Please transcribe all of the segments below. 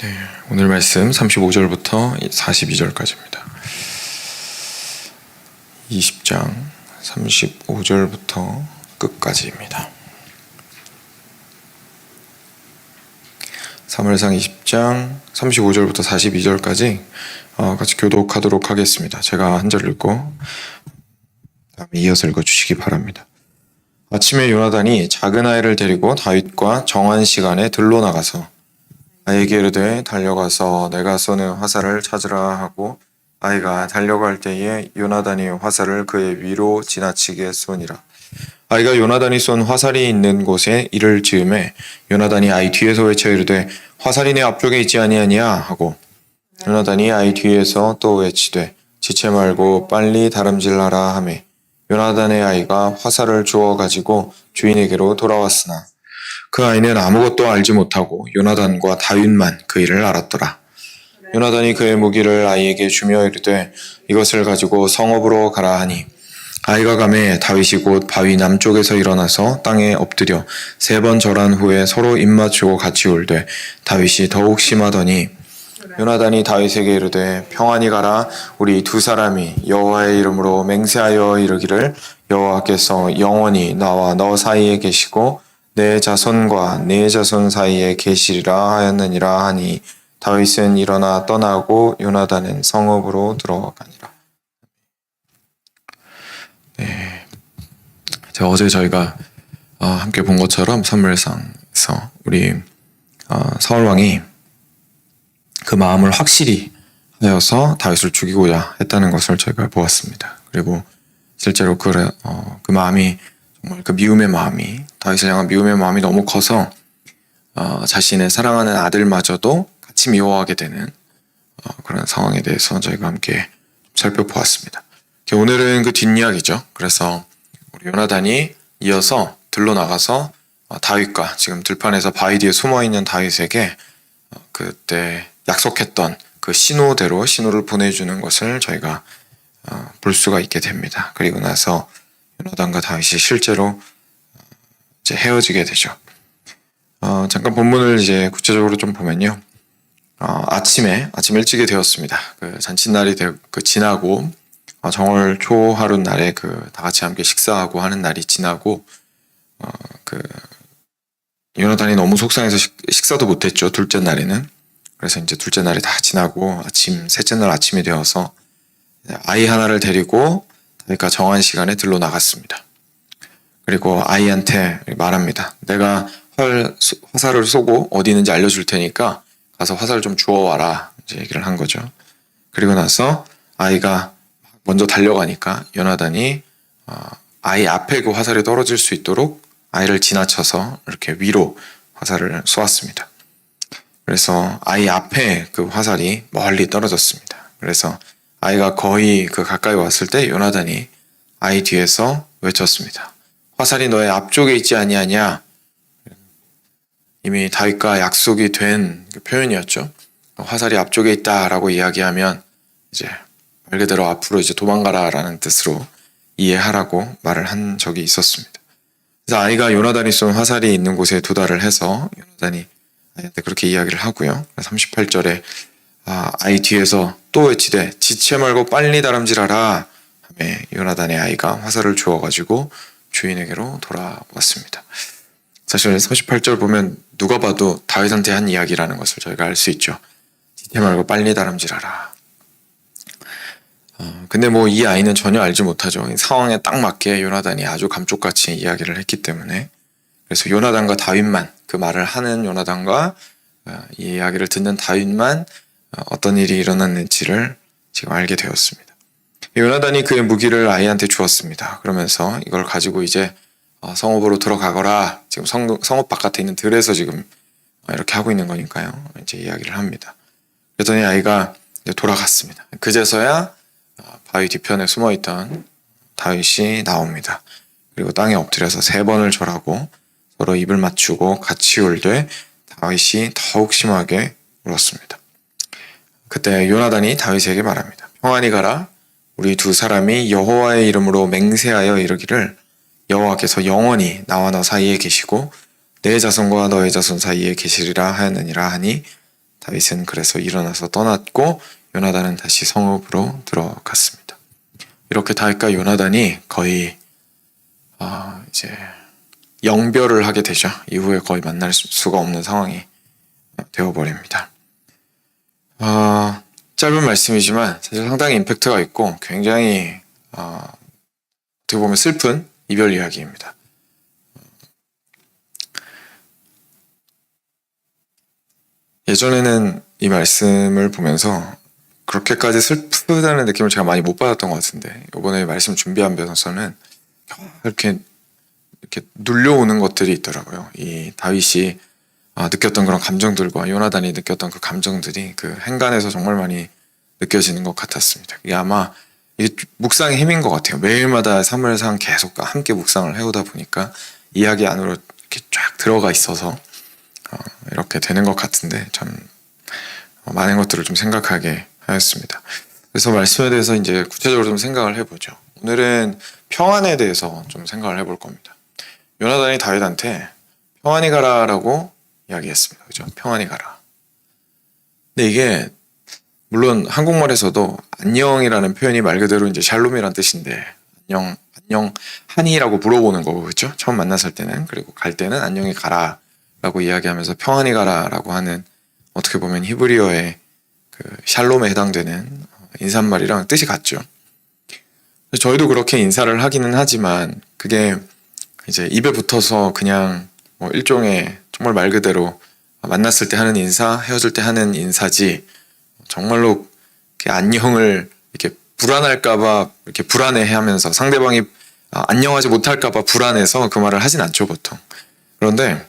네, 오늘 말씀 35절부터 42절까지입니다. 20장 35절부터 끝까지입니다. 사무엘상 20장 35절부터 42절까지 같이 교독하도록 하겠습니다. 제가 한 절 읽고 다음에 이어서 읽어주시기 바랍니다. 아침에 요나단이 작은 아이를 데리고 다윗과 정한 시간에 들로 나가서 아이에게 이르되 달려가서 내가 쏘는 화살을 찾으라 하고 아이가 달려갈 때에 요나단이 화살을 그의 위로 지나치게 쏘니라. 아이가 요나단이 쏜 화살이 있는 곳에 이를 지음에 요나단이 아이 뒤에서 외쳐 이르되 화살이 내 앞쪽에 있지 아니하냐 하고 요나단이 아이 뒤에서 또 외치되 지체 말고 빨리 다름질하라 하매 요나단의 아이가 화살을 주워 가지고 주인에게로 돌아왔으나 그 아이는 아무것도 알지 못하고 요나단과 다윗만 그 일을 알았더라. 요나단이 그의 무기를 아이에게 주며 이르되 이것을 가지고 성읍으로 가라 하니 아이가 가매 다윗이 곧 바위 남쪽에서 일어나서 땅에 엎드려 3번 절한 후에 서로 입맞추고 같이 울되 다윗이 더욱 심하더니 요나단이 다윗에게 이르되 평안히 가라. 우리 두 사람이 여호와의 이름으로 맹세하여 이르기를 여호와께서 영원히 나와 너 사이에 계시고 내 자손과 내 자손 사이에 계시리라 하였느니라 하니 다윗은 일어나 떠나고 요나단은 성읍으로 들어가니라. 네, 어제 저희가 함께 본 것처럼 사무엘상에서 우리 사울 왕이 그 마음을 확실히 하여서 다윗을 죽이고자 했다는 것을 저희가 보았습니다. 그리고 실제로 그 마음이 정말 그 미움의 마음이 다윗을 향한 미움의 마음이 너무 커서 자신의 사랑하는 아들마저도 같이 미워하게 되는 그런 상황에 대해서 저희가 함께 살펴보았습니다. 오늘은 그 뒷이야기죠. 그래서 우리 요나단이 이어서 들로 나가서 다윗과 지금 들판에서 바위 뒤에 숨어있는 다윗에게 그때 약속했던 그 신호대로 신호를 보내주는 것을 저희가 볼 수가 있게 됩니다. 그리고 나서 요나단과 다윗이 실제로 이제 헤어지게 되죠. 잠깐 본문을 이제 구체적으로 좀 보면요. 아침 일찍이 되었습니다. 그 잔칫날이 지나고 정월 초하루 날에 다 같이 함께 식사하고 하는 날이 지나고 요나단이 너무 속상해서 식사도 못했죠. 둘째 날에는. 그래서 이제 둘째 날이 다 지나고 셋째 날 아침이 되어서 아이 하나를 데리고 다윗과 정한 시간에 들로 나갔습니다. 그리고 아이한테 말합니다. 내가 화살을 쏘고 어디 있는지 알려줄 테니까 가서 화살 좀 주워와라. 이제 얘기를 한 거죠. 그리고 나서 아이가 먼저 달려가니까 요나단이 아이 앞에 그 화살이 떨어질 수 있도록 아이를 지나쳐서 이렇게 위로 화살을 쏘았습니다. 그래서 아이 앞에 그 화살이 멀리 떨어졌습니다. 그래서 아이가 거의 가까이 왔을 때 요나단이 아이 뒤에서 외쳤습니다. 화살이 너의 앞쪽에 있지 아니하냐? 이미 다윗과 약속이 된 표현이었죠. 화살이 앞쪽에 있다라고 이야기하면 이제 말 그대로 앞으로 이제 도망가라라는 뜻으로 이해하라고 말을 한 적이 있었습니다. 그래서 아이가 요나단이 쏜 화살이 있는 곳에 도달을 해서 요나단이 아이한테 그렇게 이야기를 하고요. 38절에 아이 뒤에서 또 외치되 지체 말고 빨리 다름질하라 하며 요나단의 아이가 화살을 주워가지고 주인에게로 돌아왔습니다. 사실 38절 보면 누가 봐도 다윗한테 한 이야기라는 것을 저희가 알 수 있죠. 지체 말고 빨리 다름질하라. 근데 이 아이는 전혀 알지 못하죠. 상황에 딱 맞게 요나단이 아주 감쪽같이 이야기를 했기 때문에. 그래서 요나단과 다윗만, 그 말을 하는 요나단과 이 이야기를 듣는 다윗만 어떤 일이 일어났는지를 지금 알게 되었습니다. 요나단이 그의 무기를 아이한테 주었습니다. 그러면서 이걸 가지고 이제 성읍으로 들어가거라. 지금 성읍 바깥에 있는 들에서 지금 이렇게 하고 있는 거니까요. 이제 이야기를 합니다. 그랬더니 아이가 이제 돌아갔습니다. 그제서야 바위 뒤편에 숨어있던 다윗이 나옵니다. 그리고 땅에 엎드려서 3번을 절하고 서로 입을 맞추고 같이 울되 다윗이 더욱 심하게 울었습니다. 그때 요나단이 다윗에게 말합니다. 평안히 가라. 우리 두 사람이 여호와의 이름으로 맹세하여 이르기를 여호와께서 영원히 나와 너 사이에 계시고 내 자손과 너의 자손 사이에 계시리라 하였느니라 하니 다윗은 그래서 일어나서 떠났고 요나단은 다시 성읍으로 들어갔습니다. 이렇게 다윗과 요나단이 거의 이제 영별을 하게 되죠. 이후에 거의 만날 수가 없는 상황이 되어버립니다. 짧은 말씀이지만 사실 상당히 임팩트가 있고 굉장히 어떻게 보면 슬픈 이별 이야기입니다. 예전에는 이 말씀을 보면서 그렇게까지 슬프다는 느낌을 제가 많이 못 받았던 것 같은데 이번에 말씀 준비하면서는 이렇게 눌려오는 것들이 있더라고요. 이 다윗이 느꼈던 그런 감정들과 요나단이 느꼈던 그 감정들이 그 행간에서 정말 많이 느껴지는 것 같았습니다. 이게 아마 이게 묵상의 힘인 것 같아요. 매일마다 사무엘상 계속 함께 묵상을 해오다 보니까 이야기 안으로 이렇게 쫙 들어가 있어서 이렇게 되는 것 같은데 참 많은 것들을 좀 생각하게 하였습니다. 그래서 말씀에 대해서 이제 구체적으로 좀 생각을 해보죠. 오늘은 평안에 대해서 좀 생각을 해볼 겁니다. 요나단이 다윗한테 평안히 가라라고 이야기했습니다. 그죠? 평안히 가라. 근데 이게 물론 한국말에서도 안녕이라는 표현이 말 그대로 이제 샬롬이란 뜻인데 안녕 하니라고 물어보는 거고 그죠? 처음 만났을 때는 그리고 갈 때는 안녕히 가라라고 이야기하면서 평안히 가라라고 하는 어떻게 보면 히브리어의 그 샬롬에 해당되는 인사말이랑 뜻이 같죠. 저희도 그렇게 인사를 하기는 하지만 그게 이제 입에 붙어서 그냥 뭐 일종의 정말 말 그대로 만났을 때 하는 인사, 헤어질 때 하는 인사지 정말로 안녕을 이렇게 불안할까봐 이렇게 불안해하면서 상대방이 안녕하지 못할까봐 불안해서 그 말을 하진 않죠 보통. 그런데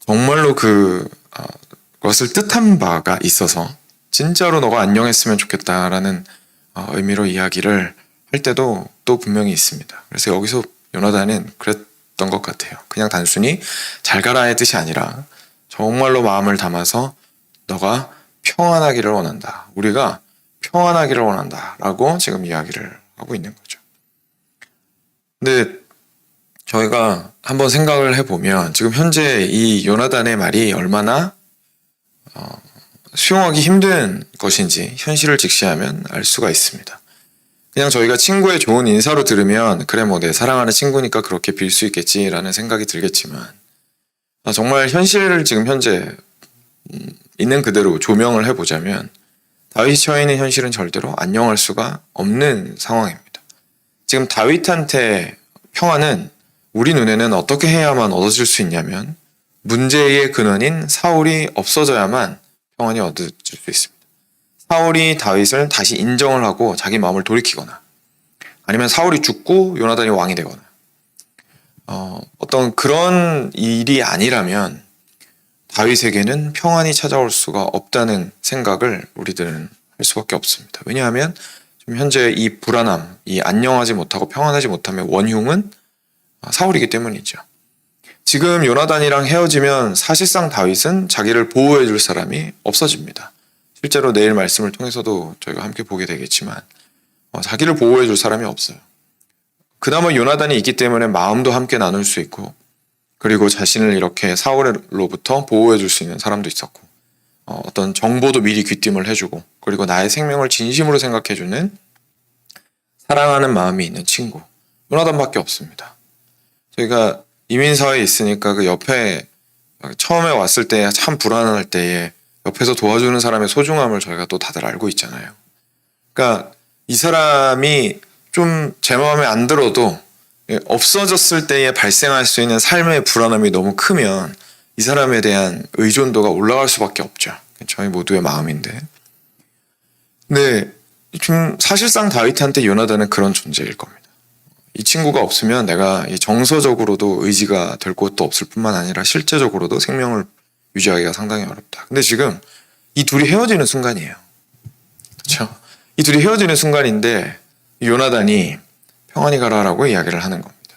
정말로 그것을 뜻한 바가 있어서 진짜로 너가 안녕했으면 좋겠다라는 의미로 이야기를 할 때도 또 분명히 있습니다. 그래서 여기서 요나단은 그랬던 것 같아요. 그냥 단순히 잘 가라의 뜻이 아니라 정말로 마음을 담아서 너가 평안하기를 원한다. 우리가 평안하기를 원한다. 라고 지금 이야기를 하고 있는 거죠. 근데 저희가 한번 생각을 해보면 지금 현재 이 요나단의 말이 얼마나 수용하기 힘든 것인지 현실을 직시하면 알 수가 있습니다. 그냥 저희가 친구의 좋은 인사로 들으면 그래 뭐 내 사랑하는 친구니까 그렇게 빌 수 있겠지라는 생각이 들겠지만 정말 현실을 지금 현재 있는 그대로 조명을 해보자면 다윗이 처해 있는 현실은 절대로 안녕할 수가 없는 상황입니다. 지금 다윗한테 평안은 우리 눈에는 어떻게 해야만 얻어질 수 있냐면 문제의 근원인 사울이 없어져야만 평안이 얻어질 수 있습니다. 사울이 다윗을 다시 인정을 하고 자기 마음을 돌이키거나 아니면 사울이 죽고 요나단이 왕이 되거나 어떤 그런 일이 아니라면 다윗에게는 평안이 찾아올 수가 없다는 생각을 우리들은 할 수밖에 없습니다. 왜냐하면 지금 현재 이 불안함, 이 안녕하지 못하고 평안하지 못함의 원흉은 사울이기 때문이죠. 지금 요나단이랑 헤어지면 사실상 다윗은 자기를 보호해 줄 사람이 없어집니다. 실제로 내일 말씀을 통해서도 저희가 함께 보게 되겠지만 자기를 보호해 줄 사람이 없어요. 그나마 요나단이 있기 때문에 마음도 함께 나눌 수 있고 그리고 자신을 이렇게 사울로부터 보호해 줄 수 있는 사람도 있었고 어떤 정보도 미리 귀띔을 해주고 그리고 나의 생명을 진심으로 생각해주는 사랑하는 마음이 있는 친구 요나단밖에 없습니다. 저희가 이민사회에 있으니까 그 옆에 처음에 왔을 때 참 불안할 때에 옆에서 도와주는 사람의 소중함을 저희가 또 다들 알고 있잖아요. 그러니까 이 사람이 좀 제 마음에 안 들어도 없어졌을 때에 발생할 수 있는 삶의 불안함이 너무 크면 이 사람에 대한 의존도가 올라갈 수밖에 없죠. 저희 모두의 마음인데. 근데 좀 사실상 다윗한테 요나단은 그런 존재일 겁니다. 이 친구가 없으면 내가 정서적으로도 의지가 될 곳도 없을 뿐만 아니라 실제적으로도 생명을 유지하기가 상당히 어렵다. 근데 지금 이 둘이 헤어지는 순간이에요. 그렇죠? 이 둘이 헤어지는 순간인데 요나단이 평안히 가라라고 이야기를 하는 겁니다.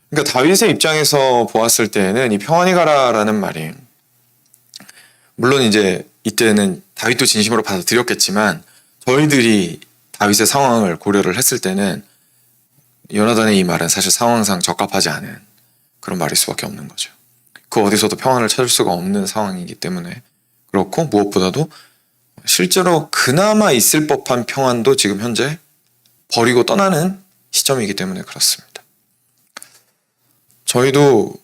그러니까 다윗의 입장에서 보았을 때는 이 평안히 가라라는 말이 물론 이제 이때는 다윗도 진심으로 받아들였겠지만 저희들이 다윗의 상황을 고려를 했을 때는 요나단의 이 말은 사실 상황상 적합하지 않은 그런 말일 수밖에 없는 거죠. 그 어디서도 평안을 찾을 수가 없는 상황이기 때문에 그렇고 무엇보다도 실제로 그나마 있을 법한 평안도 지금 현재 버리고 떠나는 시점이기 때문에 그렇습니다. 저희도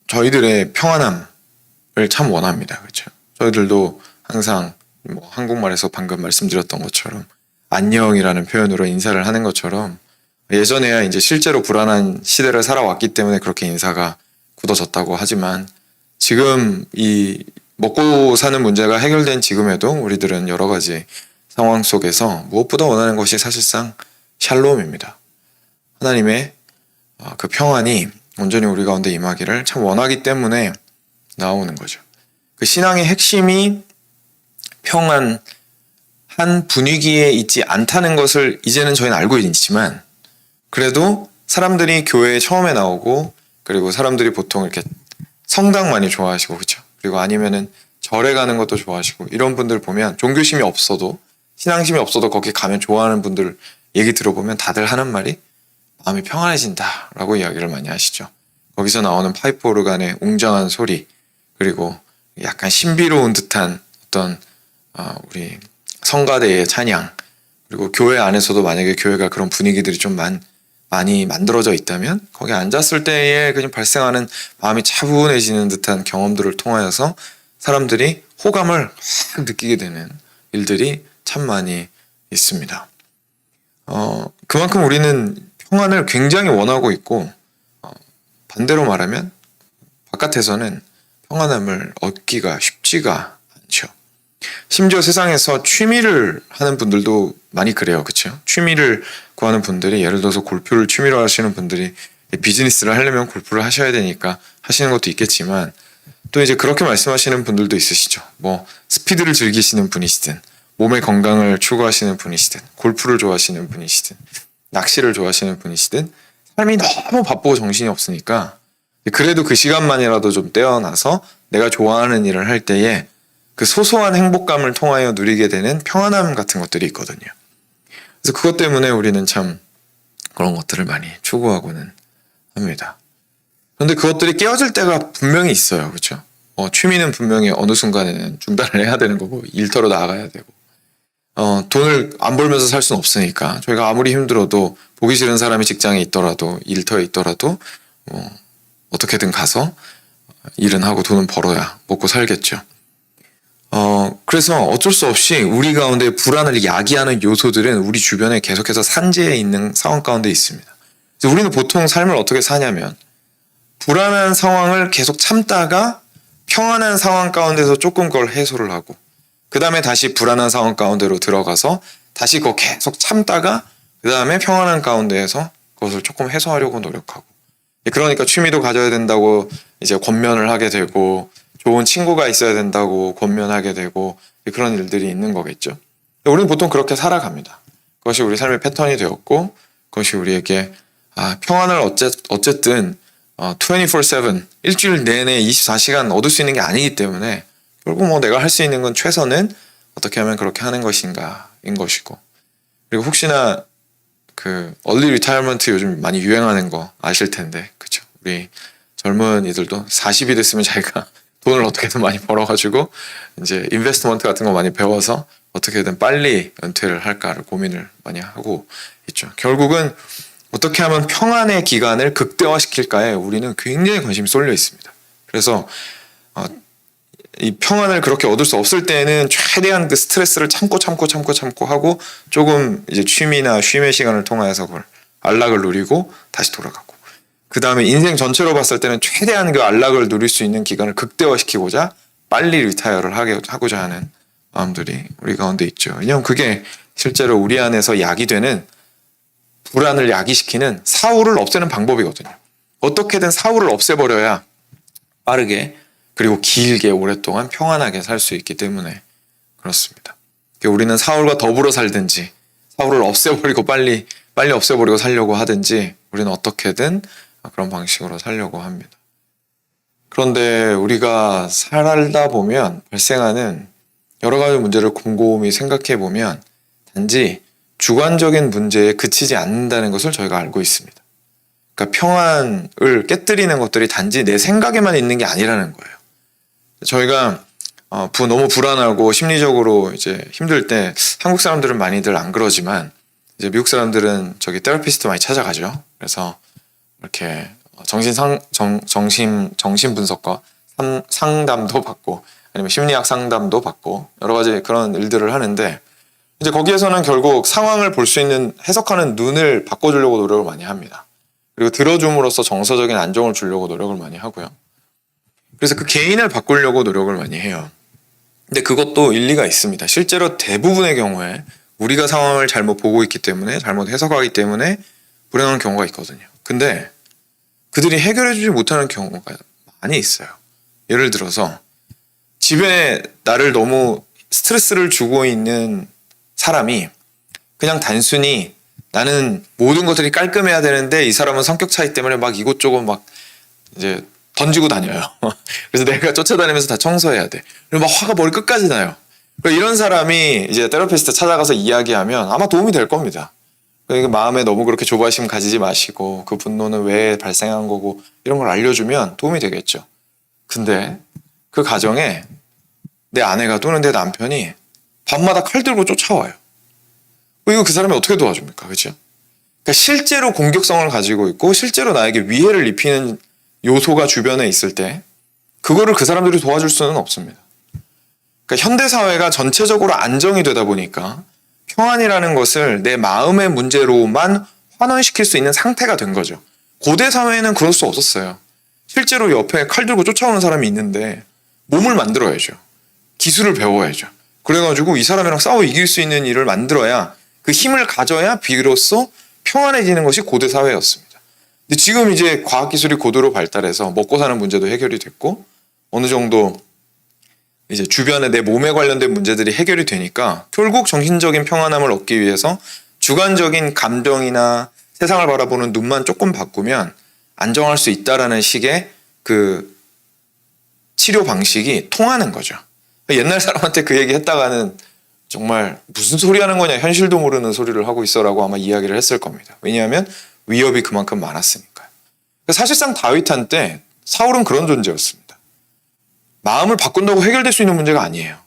저희들의 평안함을 참 원합니다. 그렇죠? 저희들도 항상 뭐 한국말에서 방금 말씀드렸던 것처럼 안녕이라는 표현으로 인사를 하는 것처럼 예전에야 이제 실제로 불안한 시대를 살아왔기 때문에 그렇게 인사가 굳어졌다고 하지만 지금 이 먹고 사는 문제가 해결된 지금에도 우리들은 여러 가지 상황 속에서 무엇보다 원하는 것이 사실상 샬롬입니다. 하나님의 그 평안이 온전히 우리 가운데 임하기를 참 원하기 때문에 나오는 거죠. 그 신앙의 핵심이 평안한 분위기에 있지 않다는 것을 이제는 저희는 알고 있지만 그래도 사람들이 교회에 처음에 나오고 그리고 사람들이 보통 이렇게 성당 많이 좋아하시고 그렇죠. 그리고 아니면은 절에 가는 것도 좋아하시고 이런 분들 보면 종교심이 없어도 신앙심이 없어도 거기 가면 좋아하는 분들 얘기 들어보면 다들 하는 말이 마음이 평안해진다라고 이야기를 많이 하시죠. 거기서 나오는 파이프 오르간의 웅장한 소리 그리고 약간 신비로운 듯한 어떤 우리 성가대의 찬양 그리고 교회 안에서도 만약에 교회가 그런 분위기들이 좀 많이 만들어져 있다면 거기 앉았을 때에 그냥 발생하는 마음이 차분해지는 듯한 경험들을 통하여서 사람들이 호감을 확 느끼게 되는 일들이 참 많이 있습니다. 그만큼 우리는 평안을 굉장히 원하고 있고 반대로 말하면 바깥에서는 평안함을 얻기가 쉽지가 않죠. 심지어 세상에서 취미를 하는 분들도 많이 그래요. 그렇죠? 취미를 구하는 분들이 예를 들어서 골프를 취미로 하시는 분들이 비즈니스를 하려면 골프를 하셔야 되니까 하시는 것도 있겠지만 또 이제 그렇게 말씀하시는 분들도 있으시죠. 뭐 스피드를 즐기시는 분이시든 몸의 건강을 추구하시는 분이시든 골프를 좋아하시는 분이시든 낚시를 좋아하시는 분이시든 삶이 너무 바쁘고 정신이 없으니까 그래도 그 시간만이라도 좀 떼어놔서 내가 좋아하는 일을 할 때에 그 소소한 행복감을 통하여 누리게 되는 평안함 같은 것들이 있거든요. 그래서 그것 때문에 우리는 참 그런 것들을 많이 추구하고는 합니다. 그런데 그것들이 깨어질 때가 분명히 있어요. 그렇죠? 취미는 분명히 어느 순간에는 중단을 해야 되는 거고 일터로 나가야 되고 돈을 안 벌면서 살 수는 없으니까 저희가 아무리 힘들어도 보기 싫은 사람이 직장에 있더라도 일터에 있더라도 어떻게든 가서 일은 하고 돈은 벌어야 먹고 살겠죠. 그래서 어쩔 수 없이 우리 가운데 불안을 야기하는 요소들은 우리 주변에 계속해서 산재해 있는 상황 가운데 있습니다. 그래서 우리는 보통 삶을 어떻게 사냐면 불안한 상황을 계속 참다가 평안한 상황 가운데서 조금 그걸 해소를 하고 그 다음에 다시 불안한 상황 가운데로 들어가서 다시 그거 계속 참다가 그 다음에 평안한 가운데에서 그것을 조금 해소하려고 노력하고 그러니까 취미도 가져야 된다고 이제 권면을 하게 되고 좋은 친구가 있어야 된다고 권면하게 되고 그런 일들이 있는 거겠죠. 우리는 보통 그렇게 살아갑니다. 그것이 우리 삶의 패턴이 되었고 그것이 우리에게 평안을 어쨌든 24/7 일주일 내내 24시간 얻을 수 있는 게 아니기 때문에 결국 뭐 내가 할 수 있는 건 최선은 어떻게 하면 그렇게 하는 것인가인 것이고 그리고 혹시나 그 얼리 리타이어먼트 요즘 많이 유행하는 거 아실 텐데 그쵸? 우리 젊은이들도 40이 됐으면 자기가 돈을 어떻게든 많이 벌어가지고 이제 인베스트먼트 같은 거 많이 배워서 어떻게든 빨리 은퇴를 할까를 고민을 많이 하고 있죠. 결국은 어떻게 하면 평안의 기간을 극대화시킬까에 우리는 굉장히 관심이 쏠려 있습니다. 그래서 이 평안을 그렇게 얻을 수 없을 때는 최대한 그 스트레스를 참고 하고 조금 이제 취미나 쉼의 시간을 통해서 그걸 안락을 누리고 다시 돌아가고 그 다음에 인생 전체로 봤을 때는 최대한 그 안락을 누릴 수 있는 기간을 극대화시키고자 빨리 리타이어를 하고자 하는 마음들이 우리 가운데 있죠. 왜냐하면 그게 실제로 우리 안에서 약이 되는 불안을 야기시키는 사후를 없애는 방법이거든요. 어떻게든 사후를 없애버려야 빠르게 그리고 길게 오랫동안 평안하게 살 수 있기 때문에 그렇습니다. 우리는 사후가 더불어 살든지 사후를 없애버리고 빨리 없애버리고 살려고 하든지 우리는 어떻게든 그런 방식으로 살려고 합니다. 그런데 우리가 살다 보면 발생하는 여러 가지 문제를 곰곰이 생각해 보면 단지 주관적인 문제에 그치지 않는다는 것을 저희가 알고 있습니다. 그러니까 평안을 깨뜨리는 것들이 단지 내 생각에만 있는 게 아니라는 거예요. 저희가 너무 불안하고 심리적으로 이제 힘들 때 한국 사람들은 많이들 안 그러지만 이제 미국 사람들은 저기 테라피스트 많이 찾아가죠. 그래서 이렇게 정신 분석과 상담도 받고 아니면 심리학 상담도 받고 여러 가지 그런 일들을 하는데 이제 거기에서는 결국 상황을 볼 수 있는 해석하는 눈을 바꿔주려고 노력을 많이 합니다. 그리고 들어줌으로써 정서적인 안정을 주려고 노력을 많이 하고요. 그래서 그 개인을 바꾸려고 노력을 많이 해요. 근데 그것도 일리가 있습니다. 실제로 대부분의 경우에 우리가 상황을 잘못 보고 있기 때문에 잘못 해석하기 때문에 불행한 경우가 있거든요. 근데 그들이 해결해주지 못하는 경우가 많이 있어요. 예를 들어서 집에 나를 너무 스트레스를 주고 있는 사람이 그냥 단순히 나는 모든 것들이 깔끔해야 되는데 이 사람은 성격 차이 때문에 막 이곳저곳 막 이제 던지고 다녀요. 그래서 내가 쫓아다니면서 다 청소해야 돼. 그리고 막 화가 머리 끝까지 나요. 이런 사람이 이제 테라피스트 찾아가서 이야기하면 아마 도움이 될 겁니다. 그러니까 마음에 너무 그렇게 조바심 가지지 마시고 그 분노는 왜 발생한 거고 이런 걸 알려주면 도움이 되겠죠. 근데 그 가정에 내 아내가 또는 내 남편이 밤마다 칼 들고 쫓아와요. 이거 그 사람이 어떻게 도와줍니까? 그렇죠? 그러니까 실제로 공격성을 가지고 있고 실제로 나에게 위해를 입히는 요소가 주변에 있을 때 그거를 그 사람들이 도와줄 수는 없습니다. 그러니까 현대 사회가 전체적으로 안정이 되다 보니까 평안이라는 것을 내 마음의 문제로만 환원시킬 수 있는 상태가 된 거죠. 고대 사회에는 그럴 수 없었어요. 실제로 옆에 칼 들고 쫓아오는 사람이 있는데 몸을 만들어야죠. 기술을 배워야죠. 그래가지고 이 사람이랑 싸워 이길 수 있는 일을 만들어야 그 힘을 가져야 비로소 평안해지는 것이 고대 사회였습니다. 근데 지금 이제 과학기술이 고도로 발달해서 먹고 사는 문제도 해결이 됐고 어느 정도 이제 주변에 내 몸에 관련된 문제들이 해결이 되니까 결국 정신적인 평안함을 얻기 위해서 주관적인 감정이나 세상을 바라보는 눈만 조금 바꾸면 안정할 수 있다라는 식의 그 치료 방식이 통하는 거죠. 옛날 사람한테 그 얘기 했다가는 정말 무슨 소리 하는 거냐 현실도 모르는 소리를 하고 있어라고 아마 이야기를 했을 겁니다. 왜냐하면 위협이 그만큼 많았으니까요. 사실상 다윗한테 사울은 그런 존재였습니다. 마음을 바꾼다고 해결될 수 있는 문제가 아니에요.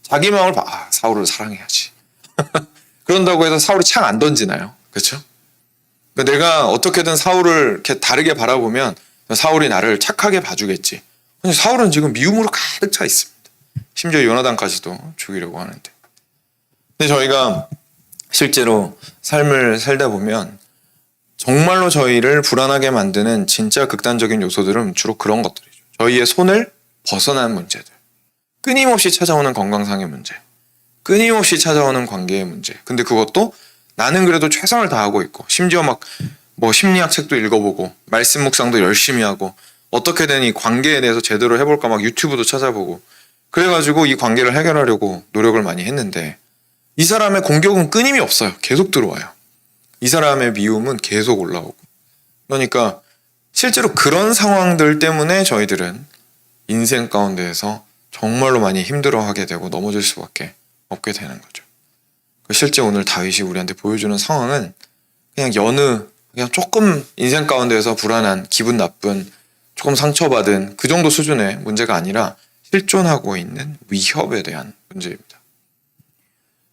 자기 마음을 사울을 사랑해야지. 그런다고 해서 사울이 창 안 던지나요? 그렇죠? 그러니까 내가 어떻게든 사울을 이렇게 다르게 바라보면 사울이 나를 착하게 봐주겠지. 근데 사울은 지금 미움으로 가득 차 있습니다. 심지어 요나단까지도 죽이려고 하는데. 근데 저희가 실제로 삶을 살다 보면 정말로 저희를 불안하게 만드는 진짜 극단적인 요소들은 주로 그런 것들이죠. 저희의 손을 벗어난 문제들. 끊임없이 찾아오는 건강상의 문제. 끊임없이 찾아오는 관계의 문제. 근데 그것도 나는 그래도 최선을 다하고 있고 심지어 막 뭐 심리학 책도 읽어보고 말씀 묵상도 열심히 하고 어떻게든 이 관계에 대해서 제대로 해볼까 막 유튜브도 찾아보고 그래가지고 이 관계를 해결하려고 노력을 많이 했는데 이 사람의 공격은 끊임이 없어요. 계속 들어와요. 이 사람의 미움은 계속 올라오고. 그러니까 실제로 그런 상황들 때문에 저희들은 인생 가운데에서 정말로 많이 힘들어하게 되고 넘어질 수밖에 없게 되는 거죠. 실제 오늘 다윗이 우리한테 보여주는 상황은 그냥 조금 인생 가운데에서 불안한, 기분 나쁜, 조금 상처받은 그 정도 수준의 문제가 아니라 실존하고 있는 위협에 대한 문제입니다.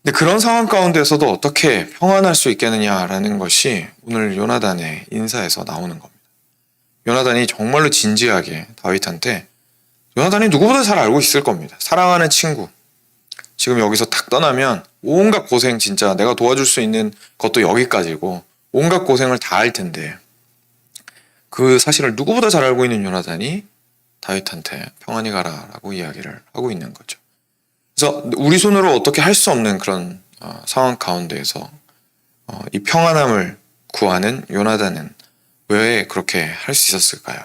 근데 그런 상황 가운데서도 어떻게 평안할 수 있겠느냐라는 것이 오늘 요나단의 인사에서 나오는 겁니다. 요나단이 정말로 진지하게 다윗한테 요나단이 누구보다 잘 알고 있을 겁니다. 사랑하는 친구. 지금 여기서 탁 떠나면 온갖 고생 진짜 내가 도와줄 수 있는 것도 여기까지고 온갖 고생을 다 할 텐데 그 사실을 누구보다 잘 알고 있는 요나단이 다윗한테 평안히 가라라고 이야기를 하고 있는 거죠. 그래서 우리 손으로 어떻게 할 수 없는 그런 상황 가운데에서 이 평안함을 구하는 요나단은 왜 그렇게 할 수 있었을까요?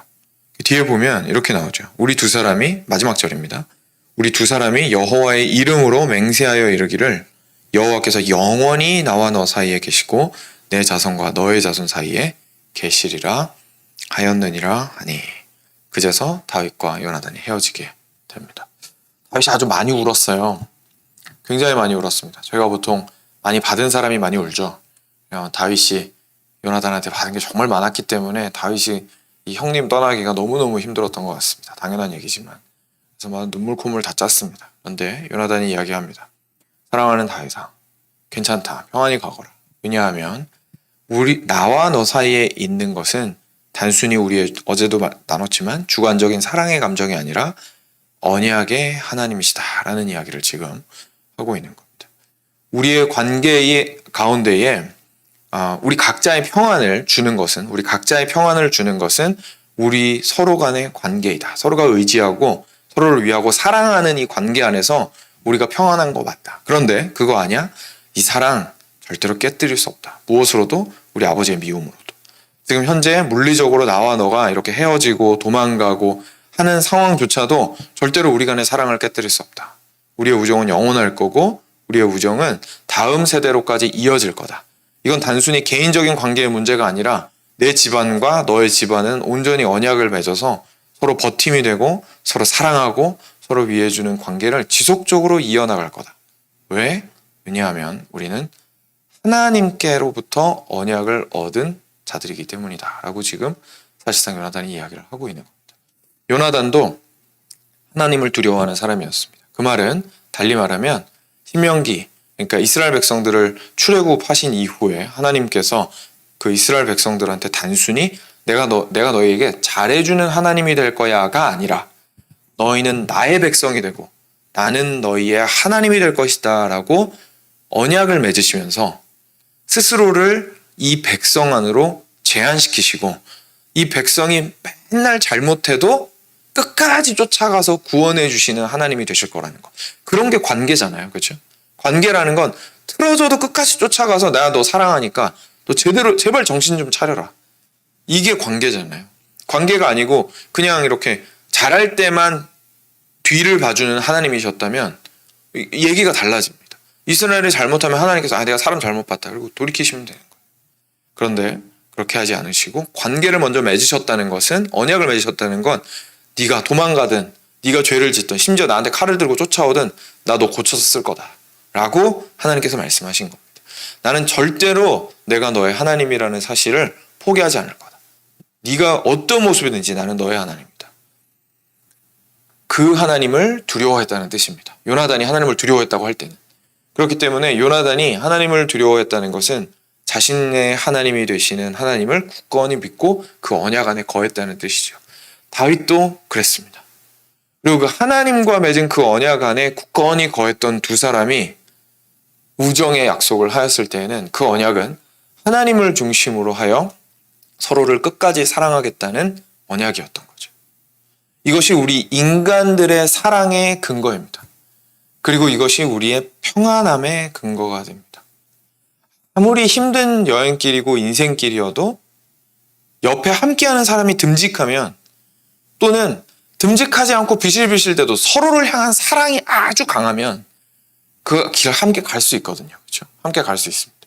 뒤에 보면 이렇게 나오죠. 우리 두 사람이 마지막 절입니다. 우리 두 사람이 여호와의 이름으로 맹세하여 이르기를 여호와께서 영원히 나와 너 사이에 계시고 내 자손과 너의 자손 사이에 계시리라 하였느니라 하니 그제서 다윗과 요나단이 헤어지게 됩니다. 다윗이 아주 많이 울었어요. 굉장히 많이 울었습니다. 저희가 보통 많이 받은 사람이 많이 울죠. 다윗이 요나단한테 받은 게 정말 많았기 때문에 다윗이 이 형님 떠나기가 너무너무 힘들었던 것 같습니다. 당연한 얘기지만. 그래서 막 눈물 콧물 다 짰습니다. 그런데 요나단이 이야기합니다. 사랑하는 다윗아, 괜찮다. 평안히 가거라. 왜냐하면 나와 너 사이에 있는 것은 단순히 우리의 어제도 나눴지만 주관적인 사랑의 감정이 아니라 언약의 하나님이시다라는 이야기를 지금 하고 있는 겁니다. 우리의 관계의 가운데에 우리 각자의 평안을 주는 것은 우리 서로 간의 관계이다. 서로가 의지하고 서로를 위하고 사랑하는 이 관계 안에서 우리가 평안한 거 맞다. 그런데 그거 아니야? 이 사랑 절대로 깨뜨릴 수 없다. 무엇으로도? 우리 아버지의 미움으로도. 지금 현재 물리적으로 나와 너가 이렇게 헤어지고 도망가고 하는 상황조차도 절대로 우리 간의 사랑을 깨뜨릴 수 없다. 우리의 우정은 영원할 거고 우리의 우정은 다음 세대로까지 이어질 거다. 이건 단순히 개인적인 관계의 문제가 아니라 내 집안과 너의 집안은 온전히 언약을 맺어서 서로 버팀이 되고 서로 사랑하고 서로 위해주는 관계를 지속적으로 이어나갈 거다. 왜? 왜냐하면 우리는 하나님께로부터 언약을 얻은 자들이기 때문이다. 라고 지금 사실상 요나단이 이야기를 하고 있는 겁니다. 요나단도 하나님을 두려워하는 사람이었습니다. 그 말은 달리 말하면 신명기, 그러니까 이스라엘 백성들을 출애굽하신 이후에 하나님께서 그 이스라엘 백성들한테 단순히 내가 너희에게 잘해주는 하나님이 될 거야가 아니라 너희는 나의 백성이 되고 나는 너희의 하나님이 될 것이다 라고 언약을 맺으시면서 스스로를 이 백성 안으로 제한시키시고 이 백성이 맨날 잘못해도 끝까지 쫓아가서 구원해 주시는 하나님이 되실 거라는 것. 그런 게 관계잖아요. 그렇죠? 관계라는 건 틀어져도 끝까지 쫓아가서 내가 너 사랑하니까 너 제발 정신 좀 차려라. 이게 관계잖아요. 관계가 아니고 그냥 이렇게 잘할 때만 뒤를 봐주는 하나님이셨다면 얘기가 달라집니다. 이스라엘이 잘못하면 하나님께서 내가 사람 잘못 봤다. 그리고 돌이키시면 되는 거예요. 그런데 그렇게 하지 않으시고 관계를 먼저 맺으셨다는 것은 언약을 맺으셨다는 건 네가 도망가든 네가 죄를 짓든 심지어 나한테 칼을 들고 쫓아오든 나 너 고쳐서 쓸 거다. 라고 하나님께서 말씀하신 겁니다. 나는 절대로 내가 너의 하나님이라는 사실을 포기하지 않을 거다. 네가 어떤 모습이든지 나는 너의 하나님이다. 그 하나님을 두려워했다는 뜻입니다. 요나단이 하나님을 두려워했다고 할 때는. 그렇기 때문에 요나단이 하나님을 두려워했다는 것은 자신의 하나님이 되시는 하나님을 굳건히 믿고 그 언약 안에 거했다는 뜻이죠. 다윗도 그랬습니다. 그리고 그 하나님과 맺은 그 언약 안에 굳건히 거했던 두 사람이 우정의 약속을 하였을 때에는 그 언약은 하나님을 중심으로 하여 서로를 끝까지 사랑하겠다는 언약이었던 거죠. 이것이 우리 인간들의 사랑의 근거입니다. 그리고 이것이 우리의 평안함의 근거가 됩니다. 아무리 힘든 여행길이고 인생길이어도 옆에 함께하는 사람이 듬직하면 또는 듬직하지 않고 비실비실대도 서로를 향한 사랑이 아주 강하면 그 길을 함께 갈 수 있거든요. 그렇죠? 함께 갈 수 있습니다.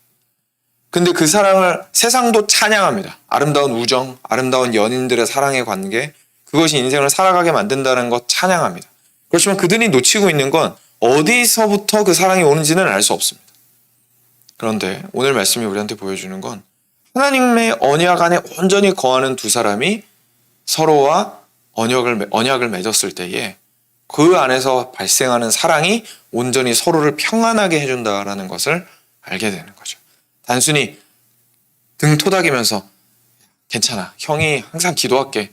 근데 그 사랑을 세상도 찬양합니다. 아름다운 우정, 아름다운 연인들의 사랑의 관계, 그것이 인생을 살아가게 만든다는 것 찬양합니다. 그렇지만 그들이 놓치고 있는 건 어디서부터 그 사랑이 오는지는 알 수 없습니다. 그런데 오늘 말씀이 우리한테 보여주는 건 하나님의 언약 안에 온전히 거하는 두 사람이 서로와 언약을 맺었을 때에 그 안에서 발생하는 사랑이 온전히 서로를 평안하게 해준다라는 것을 알게 되는 거죠. 단순히 등 토닥이면서 괜찮아, 형이 항상 기도할게.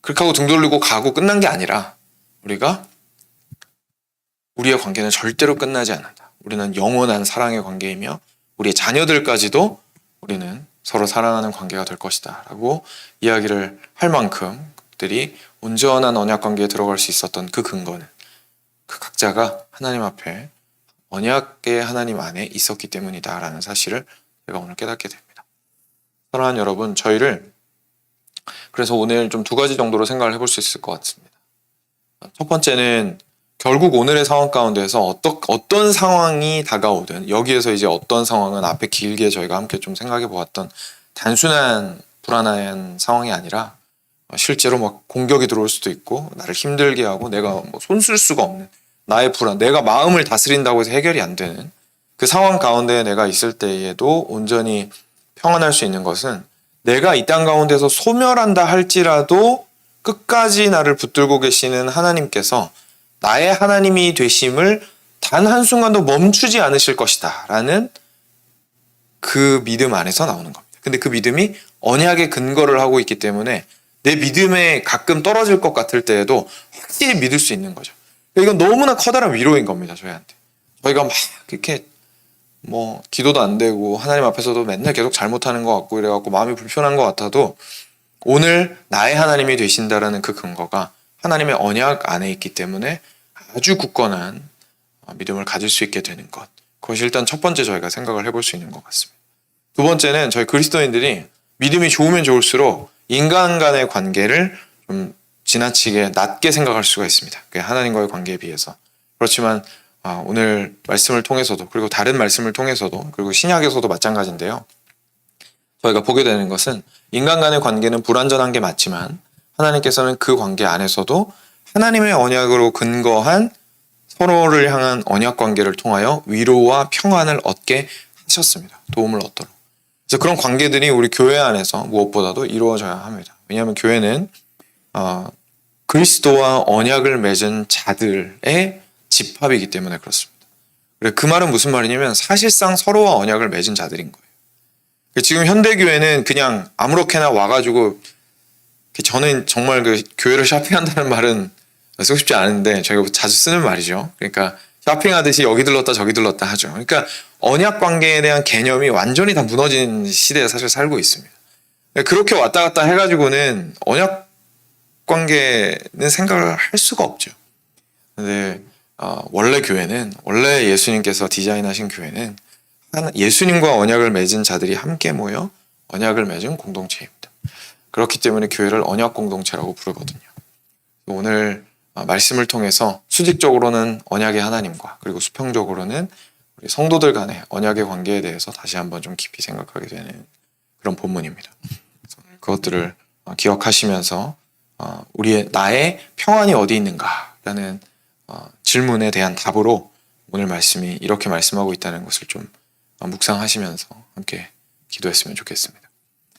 그렇게 하고 등 돌리고 가고 끝난 게 아니라 우리가 우리의 관계는 절대로 끝나지 않는다. 우리는 영원한 사랑의 관계이며 우리의 자녀들까지도 우리는 서로 사랑하는 관계가 될 것이다 라고 이야기를 할 만큼 그들이 온전한 언약 관계에 들어갈 수 있었던 그 근거는 그 각자가 하나님 앞에 언약의 하나님 안에 있었기 때문이다 라는 사실을 제가 오늘 깨닫게 됩니다. 사랑하는 여러분, 저희를 그래서 오늘 좀 두 가지 정도로 생각을 해볼 수 있을 것 같습니다. 첫 번째는 결국 오늘의 상황 가운데서 어떤 상황이 다가오든 여기에서 이제 어떤 상황은 앞에 길게 저희가 함께 좀 생각해 보았던 단순한 불안한 상황이 아니라 실제로 막 공격이 들어올 수도 있고 나를 힘들게 하고 내가 뭐 손쓸 수가 없는 나의 불안, 내가 마음을 다스린다고 해서 해결이 안 되는 그 상황 가운데 내가 있을 때에도 온전히 평안할 수 있는 것은 내가 이 땅 가운데서 소멸한다 할지라도 끝까지 나를 붙들고 계시는 하나님께서 나의 하나님이 되심을 단 한순간도 멈추지 않으실 것이다 라는 그 믿음 안에서 나오는 겁니다. 근데 그 믿음이 언약에 근거를 하고 있기 때문에 내 믿음에 가끔 떨어질 것 같을 때에도 확실히 믿을 수 있는 거죠. 이건 너무나 커다란 위로인 겁니다, 저희한테. 저희가 막 이렇게 뭐 기도도 안 되고 하나님 앞에서도 맨날 계속 잘못하는 것 같고 이래갖고 마음이 불편한 것 같아도 오늘 나의 하나님이 되신다라는 그 근거가 하나님의 언약 안에 있기 때문에 아주 굳건한 믿음을 가질 수 있게 되는 것. 그것이 일단 첫 번째 저희가 생각을 해볼 수 있는 것 같습니다. 두 번째는 저희 그리스도인들이 믿음이 좋으면 좋을수록 인간 간의 관계를 좀 지나치게 낮게 생각할 수가 있습니다. 하나님과의 관계에 비해서. 그렇지만 오늘 말씀을 통해서도 그리고 다른 말씀을 통해서도 그리고 신약에서도 마찬가지인데요. 저희가 보게 되는 것은 인간 간의 관계는 불완전한 게 맞지만 하나님께서는 그 관계 안에서도 하나님의 언약으로 근거한 서로를 향한 언약 관계를 통하여 위로와 평안을 얻게 하셨습니다. 도움을 얻도록. 그래서 그런 관계들이 우리 교회 안에서 무엇보다도 이루어져야 합니다. 왜냐하면 교회는 그리스도와 언약을 맺은 자들의 집합이기 때문에 그렇습니다. 그 말은 무슨 말이냐면 사실상 서로와 언약을 맺은 자들인 거예요. 지금 현대교회는 그냥 아무렇게나 와가지고 저는 정말 그 교회를 쇼핑한다는 말은 쓰고 싶지 않은데 저희가 자주 쓰는 말이죠. 그러니까 쇼핑하듯이 여기 들렀다 저기 들렀다 하죠. 그러니까 언약 관계에 대한 개념이 완전히 다 무너진 시대에 사실 살고 있습니다. 그렇게 왔다 갔다 해가지고는 언약 관계는 생각을 할 수가 없죠. 근데 원래 교회는 원래 예수님께서 디자인하신 교회는 예수님과 언약을 맺은 자들이 함께 모여 언약을 맺은 공동체입니다. 그렇기 때문에 교회를 언약 공동체라고 부르거든요. 오늘 말씀을 통해서 수직적으로는 언약의 하나님과 그리고 수평적으로는 우리 성도들 간의 언약의 관계에 대해서 다시 한번 좀 깊이 생각하게 되는 그런 본문입니다. 그것들을 기억하시면서 나의 평안이 어디 있는가라는 질문에 대한 답으로 오늘 말씀이 이렇게 말씀하고 있다는 것을 좀 묵상하시면서 함께 기도했으면 좋겠습니다.